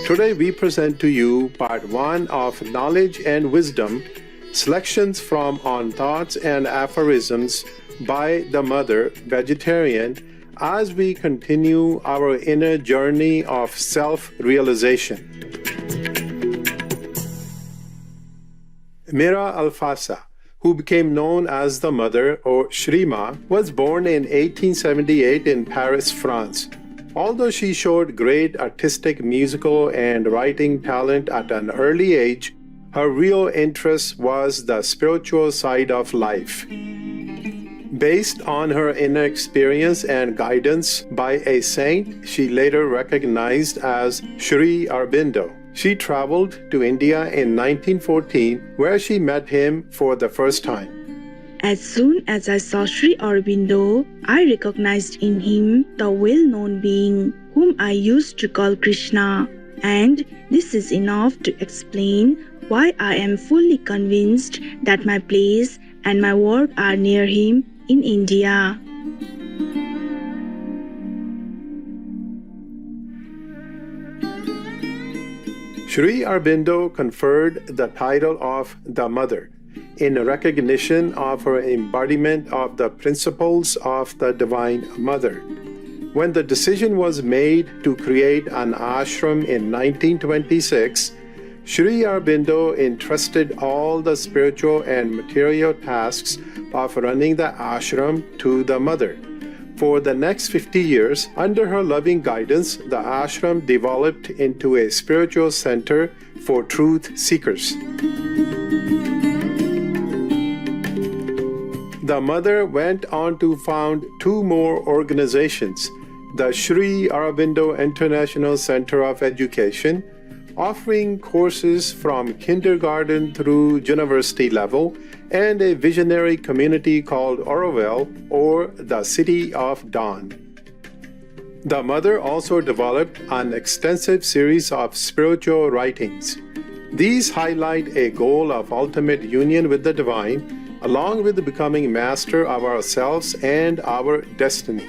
Today we present to you part 1 of Knowledge and Wisdom, selections from On Thoughts and Aphorisms by the Mother, Vegetarian, as we continue our inner journey of self-realization. Mira Alfasa, who became known as the Mother or Shrima, was born in 1878 in Paris, France. Although she showed great artistic, musical, and writing talent at an early age, her real interest was the spiritual side of life. Based on her inner experience and guidance by a saint she later recognized as Sri Aurobindo, she traveled to India in 1914, where she met him for the first time. As soon as I saw Sri Aurobindo, I recognized in him the well-known being whom I used to call Krishna, and this is enough to explain why I am fully convinced that my place and my work are near him in India. Sri Aurobindo conferred the title of the Mother in recognition of her embodiment of the principles of the Divine Mother. When the decision was made to create an ashram in 1926, Sri Aurobindo entrusted all the spiritual and material tasks of running the ashram to the Mother. For the next 50 years, under her loving guidance, the ashram developed into a spiritual center for truth seekers. The Mother went on to found 2 more organizations, the Sri Aurobindo International Center of Education, offering courses from kindergarten through university level, and a visionary community called Auroville, or the City of Dawn. The Mother also developed an extensive series of spiritual writings. These highlight a goal of ultimate union with the Divine, along with becoming master of ourselves and our destiny.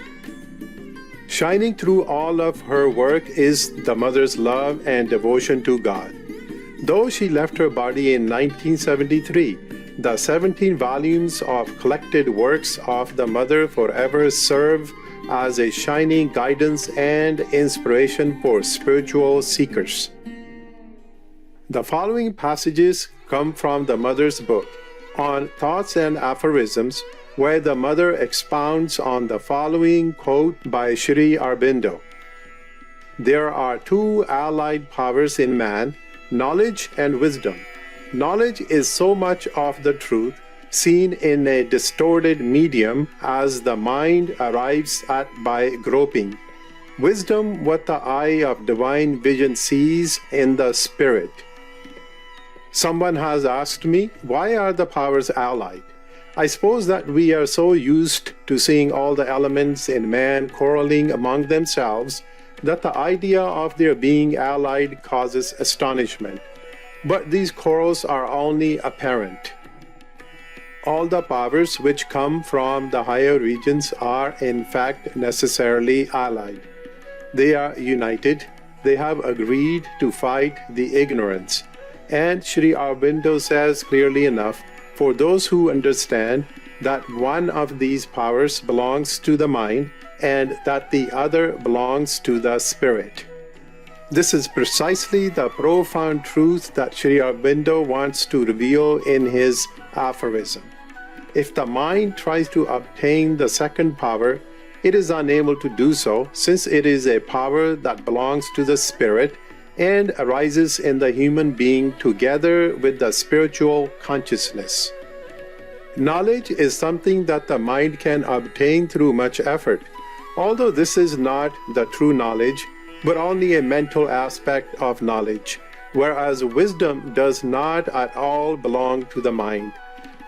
Shining through all of her work is the Mother's love and devotion to God. Though she left her body in 1973, the 17 volumes of collected works of the Mother forever serve as a shining guidance and inspiration for spiritual seekers. The following passages come from the Mother's book, On Thoughts and Aphorisms, where the Mother expounds on the following quote by Sri Aurobindo. There are 2 allied powers in man, knowledge and wisdom. Knowledge is so much of the truth seen in a distorted medium as the mind arrives at by groping. Wisdom, what the eye of divine vision sees in the spirit. Someone has asked me, why are the powers allied? I suppose that we are so used to seeing all the elements in man quarreling among themselves that the idea of their being allied causes astonishment. But these quarrels are only apparent. All the powers which come from the higher regions are in fact necessarily allied. They are united, they have agreed to fight the ignorance. And Sri Aurobindo says clearly enough, for those who understand that one of these powers belongs to the mind and that the other belongs to the spirit. This is precisely the profound truth that Sri Aurobindo wants to reveal in his aphorism. If the mind tries to obtain the second power, it is unable to do so, since it is a power that belongs to the spirit and arises in the human being together with the spiritual consciousness. Knowledge is something that the mind can obtain through much effort, although this is not the true knowledge, but only a mental aspect of knowledge, whereas wisdom does not at all belong to the mind,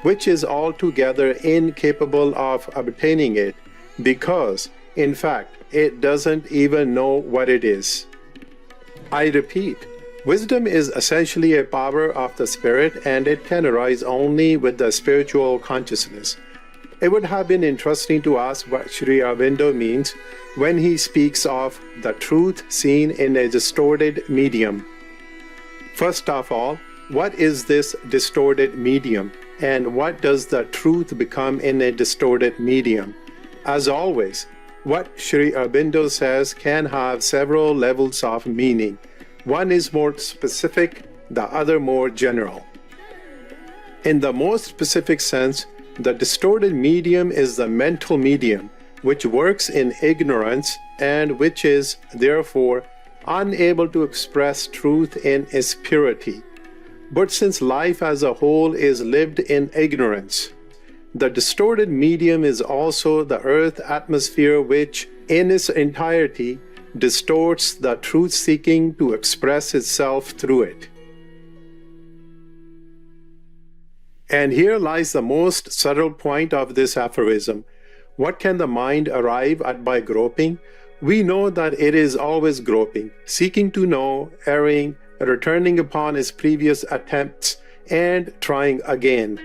which is altogether incapable of obtaining it, because, in fact, it doesn't even know what it is. I repeat, wisdom is essentially a power of the spirit, and it can arise only with the spiritual consciousness. It would have been interesting to ask what Sri Aurobindo means when he speaks of the truth seen in a distorted medium. First of all, what is this distorted medium, and what does the truth become in a distorted medium? As always, what Sri Aurobindo says can have several levels of meaning. One is more specific, the other more general. In the most specific sense, the distorted medium is the mental medium, which works in ignorance and which is, therefore, unable to express truth in its purity. But since life as a whole is lived in ignorance, the distorted medium is also the earth atmosphere which, in its entirety, distorts the truth-seeking to express itself through it. And here lies the most subtle point of this aphorism. What can the mind arrive at by groping? We know that it is always groping, seeking to know, erring, returning upon its previous attempts, and trying again.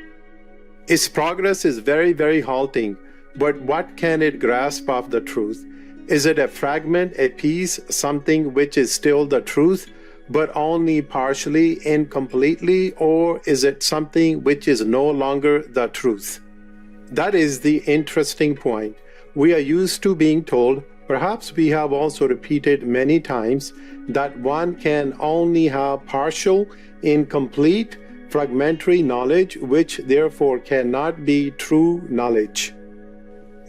Its progress is very, very halting, but what can it grasp of the truth? Is it a fragment, a piece, something which is still the truth, but only partially, incompletely, or is it something which is no longer the truth? That is the interesting point. We are used to being told, perhaps we have also repeated many times, that one can only have partial, incomplete, fragmentary knowledge, which therefore cannot be true knowledge.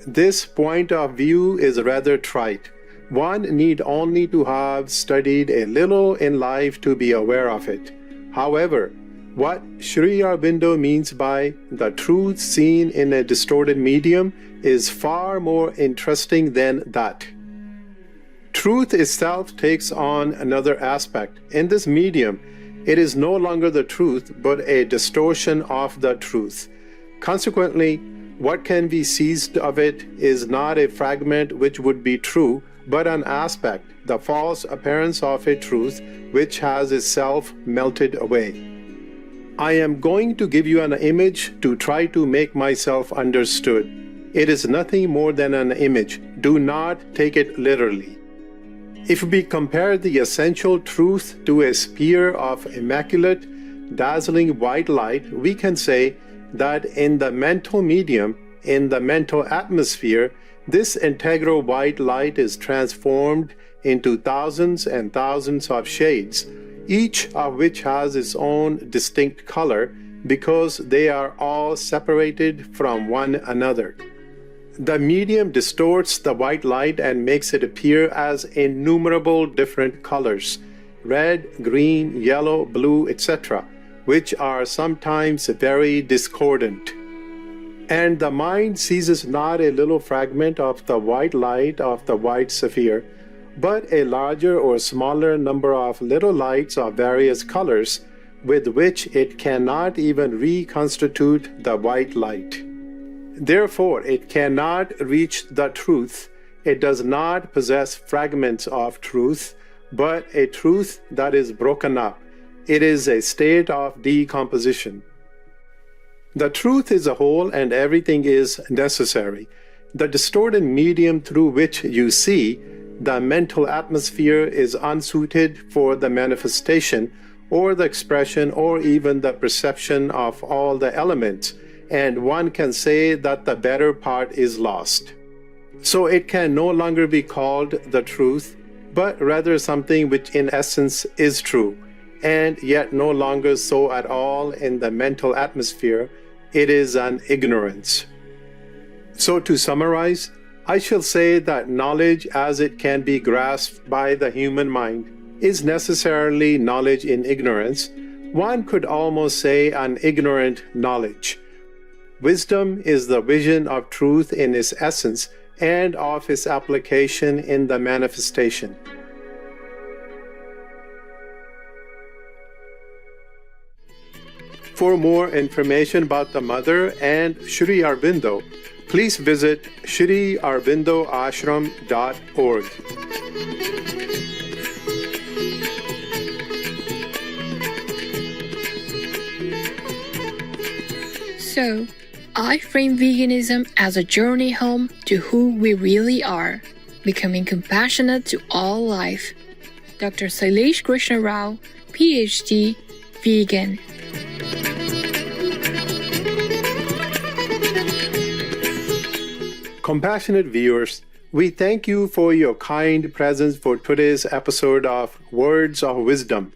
This point of view is rather trite. One need only to have studied a little in life to be aware of it. However, what Sri Aurobindo means by the truth seen in a distorted medium is far more interesting than that. Truth itself takes on another aspect. In this medium, it is no longer the truth, but a distortion of the truth. Consequently, what can be seized of it is not a fragment which would be true, but an aspect, the false appearance of a truth which has itself melted away. I am going to give you an image to try to make myself understood. It is nothing more than an image. Do not take it literally. If we compare the essential truth to a sphere of immaculate, dazzling white light, we can say that in the mental medium, in the mental atmosphere, this integral white light is transformed into thousands and thousands of shades, each of which has its own distinct color because they are all separated from one another. The medium distorts the white light and makes it appear as innumerable different colors, red, green, yellow, blue, etc., which are sometimes very discordant. And the mind seizes not a little fragment of the white light of the white sphere, but a larger or smaller number of little lights of various colors, with which it cannot even reconstitute the white light. Therefore, it cannot reach the truth. It does not possess fragments of truth, but a truth that is broken up. It is a state of decomposition. The truth is a whole and everything is necessary. The distorted medium through which you see, the mental atmosphere, is unsuited for the manifestation or the expression or even the perception of all the elements, and one can say that the better part is lost. So it can no longer be called the truth, but rather something which in essence is true, and yet no longer so at all in the mental atmosphere. It is an ignorance. So to summarize, I shall say that knowledge as it can be grasped by the human mind is necessarily knowledge in ignorance. One could almost say an ignorant knowledge. Wisdom is the vision of truth in its essence and of its application in the manifestation. For more information about the Mother and Sri Aurobindo, please visit shriaurobindoashram.org. So, I frame veganism as a journey home to who we really are. becoming compassionate to all life. Dr. Sailesh Krishna Rao, PhD, vegan. Compassionate viewers, we thank you for your kind presence for today's episode of Words of Wisdom.